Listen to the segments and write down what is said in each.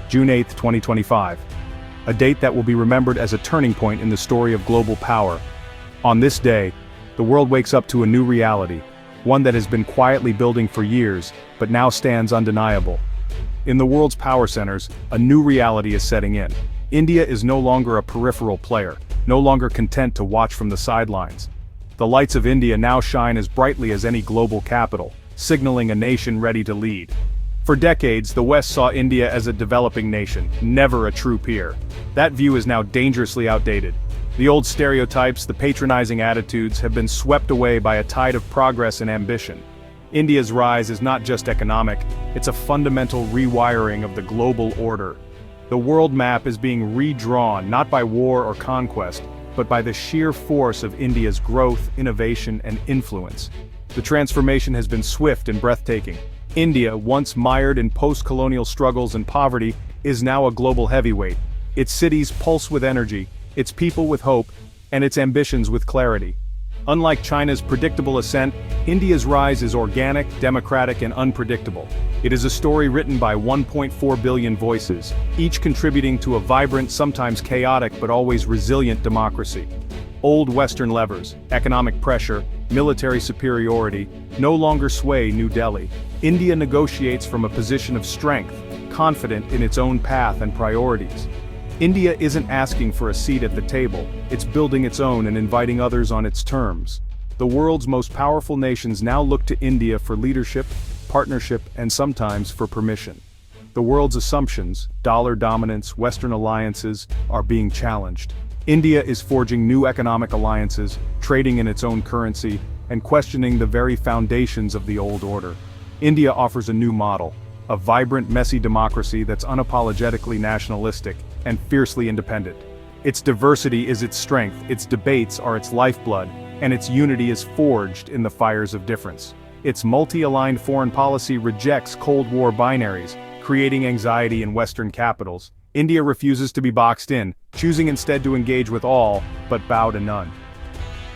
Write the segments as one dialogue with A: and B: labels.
A: June 8, 2025. A date that will be remembered as a turning point in the story of global power. On this day, the world wakes up to a new reality, one that has been quietly building for years, but now stands undeniable. In the world's power centers, a new reality is setting in. India is no longer a peripheral player, no longer content to watch from the sidelines. The lights of India now shine as brightly as any global capital, signaling a nation ready to lead. For decades, the West saw India as a developing nation, never a true peer. That view is now dangerously outdated. The old stereotypes, the patronizing attitudes, have been swept away by a tide of progress and ambition. India's rise is not just economic, it's a fundamental rewiring of the global order. The world map is being redrawn not by war or conquest, but by the sheer force of India's growth, innovation, and influence. The transformation has been swift and breathtaking. India, once mired in post-colonial struggles and poverty, is now a global heavyweight. Its cities pulse with energy, its people with hope, and its ambitions with clarity. Unlike China's predictable ascent, India's rise is organic, democratic, and unpredictable. It is a story written by 1.4 billion voices, each contributing to a vibrant, sometimes chaotic, but always resilient democracy. Old Western levers, economic pressure, military superiority, no longer sway New Delhi. India negotiates from a position of strength, confident in its own path and priorities. India isn't asking for a seat at the table, it's building its own and inviting others on its terms. The world's most powerful nations now look to India for leadership, partnership, and sometimes for permission. The world's assumptions, dollar dominance, Western alliances, are being challenged. India is forging new economic alliances, trading in its own currency, and questioning the very foundations of the old order. India offers a new model, a vibrant, messy democracy that's unapologetically nationalistic and fiercely independent. Its diversity is its strength, its debates are its lifeblood, and its unity is forged in the fires of difference. Its multi-aligned foreign policy rejects Cold War binaries, creating anxiety in Western capitals. India refuses to be boxed in, choosing instead to engage with all, but bow to none.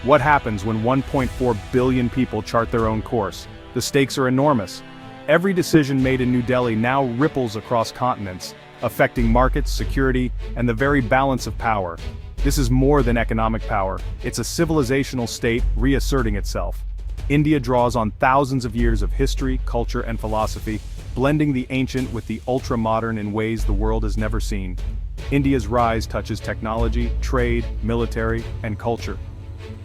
A: What happens when 1.4 billion people chart their own course? The stakes are enormous. Every decision made in New Delhi now ripples across continents, affecting markets, security, and the very balance of power. This is more than economic power, it's a civilizational state reasserting itself. India draws on thousands of years of history, culture, and philosophy, blending the ancient with the ultra-modern in ways the world has never seen. India's rise touches technology, trade, military, and culture.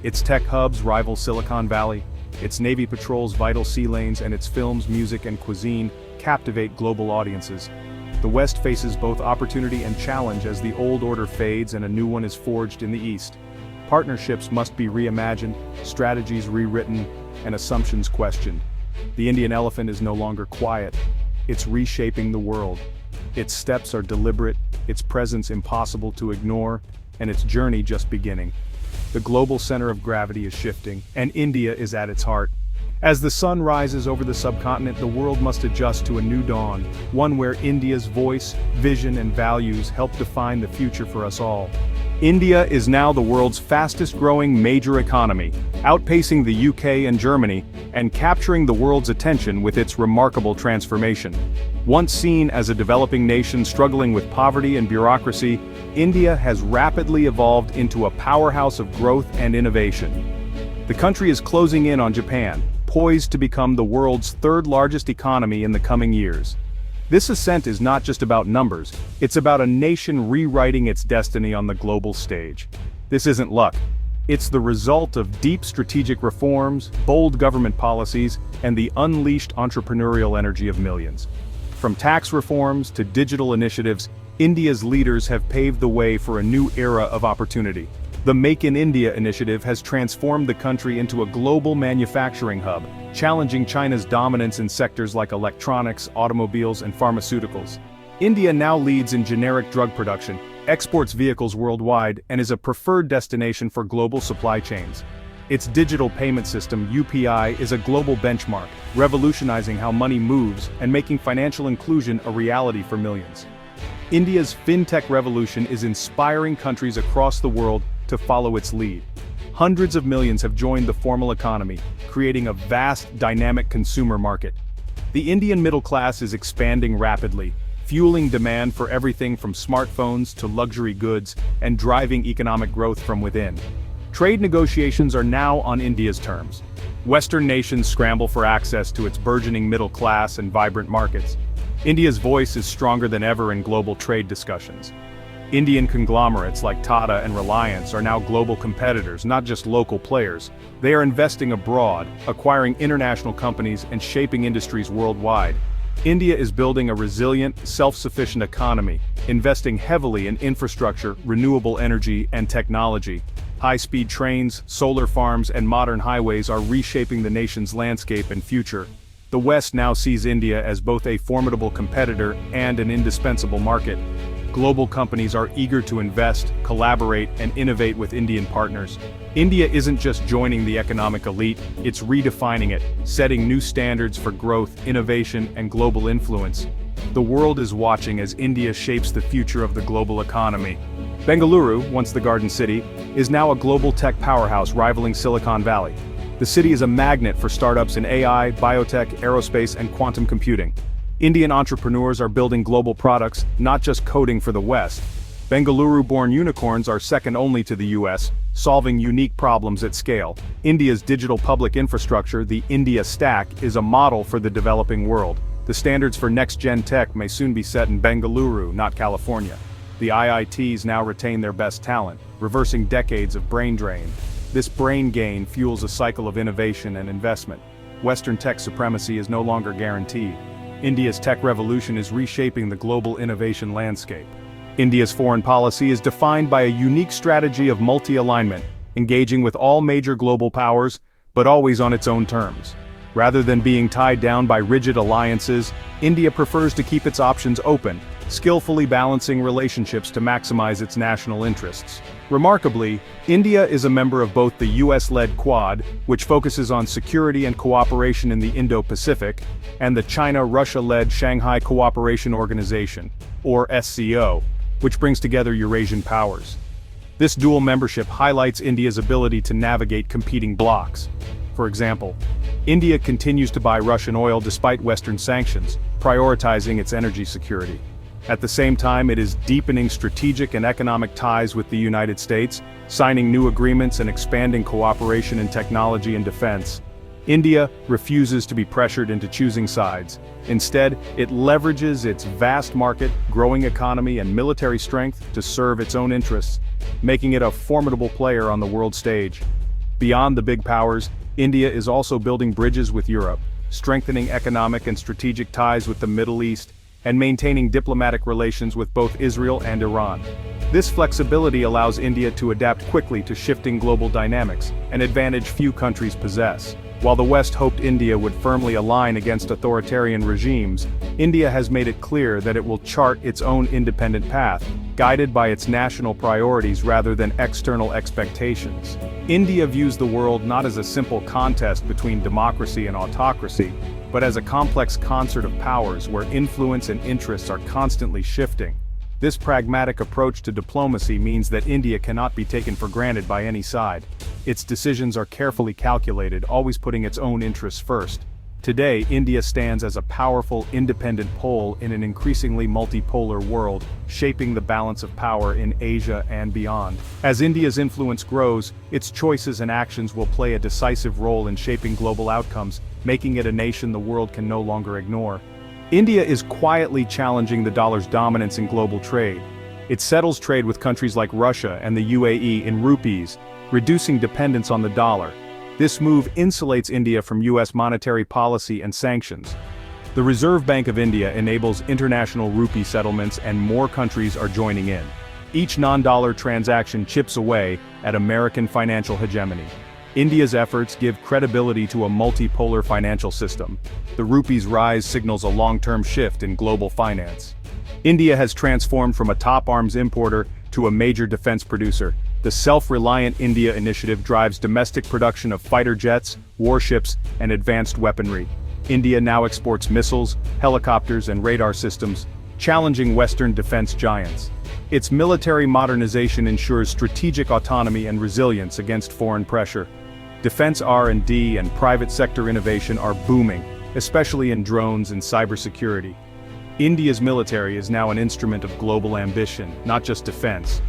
A: Its tech hubs rival Silicon Valley, its navy patrols vital sea lanes, and its films, music, and cuisine captivate global audiences. The West faces both opportunity and challenge as the old order fades and a new one is forged in the East. Partnerships must be reimagined, strategies rewritten, and assumptions questioned. The Indian elephant is no longer quiet. It's reshaping the world. Its steps are deliberate, its presence impossible to ignore, and its journey just beginning. The global center of gravity is shifting, and India is at its heart. As the sun rises over the subcontinent, the world must adjust to a new dawn, one where India's voice, vision, and values help define the future for us all. India is now the world's fastest-growing major economy, outpacing the UK and Germany, and capturing the world's attention with its remarkable transformation. Once seen as a developing nation struggling with poverty and bureaucracy, India has rapidly evolved into a powerhouse of growth and innovation. The country is closing in on Japan, poised to become the world's third-largest economy in the coming years. This ascent is not just about numbers, it's about a nation rewriting its destiny on the global stage. This isn't luck. It's the result of deep strategic reforms, bold government policies, and the unleashed entrepreneurial energy of millions. From tax reforms to digital initiatives, India's leaders have paved the way for a new era of opportunity. The Make in India initiative has transformed the country into a global manufacturing hub, challenging China's dominance in sectors like electronics, automobiles, and pharmaceuticals. India now leads in generic drug production, exports vehicles worldwide, and is a preferred destination for global supply chains. Its digital payment system, UPI, is a global benchmark, revolutionizing how money moves and making financial inclusion a reality for millions. India's fintech revolution is inspiring countries across the world to follow its lead. Hundreds of millions have joined the formal economy, creating a vast, dynamic consumer market. The Indian middle class is expanding rapidly, fueling demand for everything from smartphones to luxury goods and driving economic growth from within. Trade negotiations are now on India's terms. Western nations scramble for access to its burgeoning middle class and vibrant markets. India's voice is stronger than ever in global trade discussions. Indian conglomerates like Tata and Reliance are now global competitors, not just local players. They are investing abroad, acquiring international companies and shaping industries worldwide. India is building a resilient, self-sufficient economy, investing heavily in infrastructure, renewable energy, and technology. High-speed trains, solar farms, and modern highways are reshaping the nation's landscape and future. The West now sees India as both a formidable competitor and an indispensable market. Global companies are eager to invest, collaborate, and innovate with Indian partners. India isn't just joining the economic elite, it's redefining it, setting new standards for growth, innovation, and global influence. The world is watching as India shapes the future of the global economy. Bengaluru, once the Garden City, is now a global tech powerhouse rivaling Silicon Valley. The city is a magnet for startups in AI, biotech, aerospace, and quantum computing. Indian entrepreneurs are building global products, not just coding for the West. Bengaluru-born unicorns are second only to the US, solving unique problems at scale. India's digital public infrastructure, the India Stack, is a model for the developing world. The standards for next-gen tech may soon be set in Bengaluru, not California. The IITs now retain their best talent, reversing decades of brain drain. This brain gain fuels a cycle of innovation and investment. Western tech supremacy is no longer guaranteed. India's tech revolution is reshaping the global innovation landscape. India's foreign policy is defined by a unique strategy of multi-alignment, engaging with all major global powers, but always on its own terms. Rather than being tied down by rigid alliances, India prefers to keep its options open, skillfully balancing relationships to maximize its national interests. Remarkably, India is a member of both the US-led Quad, which focuses on security and cooperation in the Indo-Pacific, and the China-Russia-led Shanghai Cooperation Organization, or SCO, which brings together Eurasian powers. This dual membership highlights India's ability to navigate competing blocs. For example, India continues to buy Russian oil despite Western sanctions, prioritizing its energy security. At the same time, it is deepening strategic and economic ties with the United States, signing new agreements and expanding cooperation in technology and defense. India refuses to be pressured into choosing sides. Instead, it leverages its vast market, growing economy, and military strength to serve its own interests, making it a formidable player on the world stage. Beyond the big powers, India is also building bridges with Europe, strengthening economic and strategic ties with the Middle East, and maintaining diplomatic relations with both Israel and Iran. This flexibility allows India to adapt quickly to shifting global dynamics, an advantage few countries possess. While the West hoped India would firmly align against authoritarian regimes, India has made it clear that it will chart its own independent path, guided by its national priorities rather than external expectations. India views the world not as a simple contest between democracy and autocracy, but as a complex concert of powers where influence and interests are constantly shifting. This pragmatic approach to diplomacy means that India cannot be taken for granted by any side. Its decisions are carefully calculated, always putting its own interests first. Today, India stands as a powerful, independent pole in an increasingly multipolar world, shaping the balance of power in Asia and beyond. As India's influence grows, its choices and actions will play a decisive role in shaping global outcomes, making it a nation the world can no longer ignore. India is quietly challenging the dollar's dominance in global trade. It settles trade with countries like Russia and the UAE in rupees, reducing dependence on the dollar. This move insulates India from US monetary policy and sanctions. The Reserve Bank of India enables international rupee settlements, and more countries are joining in. Each non-dollar transaction chips away at American financial hegemony. India's efforts give credibility to a multipolar financial system. The rupee's rise signals a long-term shift in global finance. India has transformed from a top arms importer to a major defense producer. The Self-Reliant India initiative drives domestic production of fighter jets, warships, and advanced weaponry. India now exports missiles, helicopters, and radar systems, challenging Western defense giants. Its military modernization ensures strategic autonomy and resilience against foreign pressure. Defense R&D and private sector innovation are booming, especially in drones and cybersecurity. India's military is now an instrument of global ambition, not just defense.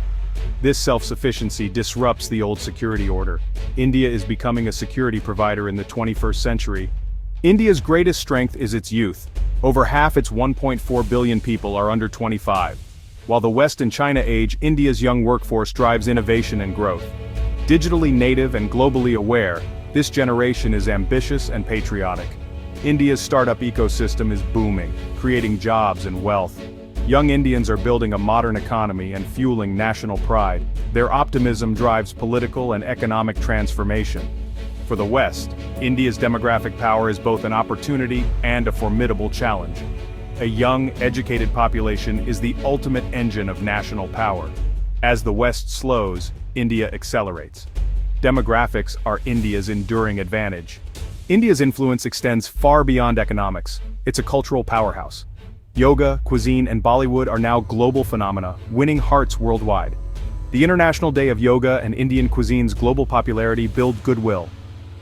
A: This self-sufficiency disrupts the old security order. India is becoming a security provider in the 21st century. India's greatest strength is its youth. Over half its 1.4 billion people are under 25. While the West and China age, India's young workforce drives innovation and growth. Digitally native and globally aware, this generation is ambitious and patriotic. India's startup ecosystem is booming, creating jobs and wealth. Young Indians are building a modern economy and fueling national pride. Their optimism drives political and economic transformation. For the West, India's demographic power is both an opportunity and a formidable challenge. A young, educated population is the ultimate engine of national power. As the West slows, India accelerates. Demographics are India's enduring advantage. India's influence extends far beyond economics. It's a cultural powerhouse. Yoga, cuisine, and Bollywood are now global phenomena, winning hearts worldwide. The International Day of Yoga and Indian cuisine's global popularity build goodwill.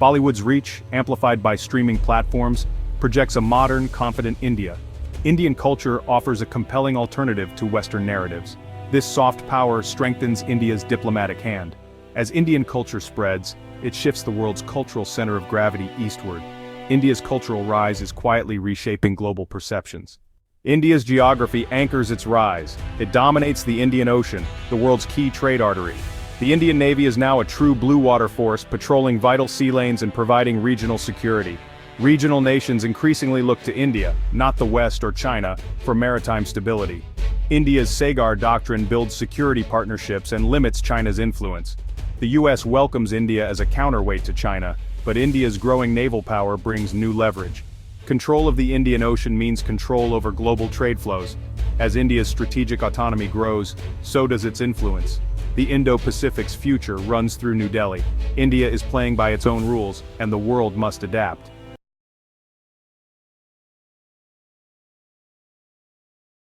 A: Bollywood's reach, amplified by streaming platforms, projects a modern, confident India. Indian culture offers a compelling alternative to Western narratives. This soft power strengthens India's diplomatic hand. As Indian culture spreads, it shifts the world's cultural center of gravity eastward. India's cultural rise is quietly reshaping global perceptions. India's geography anchors its rise. It dominates the Indian Ocean, the world's key trade artery. The Indian Navy is now a true blue water force, patrolling vital sea lanes and providing regional security. Regional nations increasingly look to India, not the West or China, for maritime stability. India's Sagar Doctrine builds security partnerships and limits China's influence. The US welcomes India as a counterweight to China, but India's growing naval power brings new leverage. Control of the Indian Ocean means control over global trade flows. As India's strategic autonomy grows, so does its influence. The Indo-Pacific's future runs through New Delhi. India is playing by its own rules, and the world must adapt.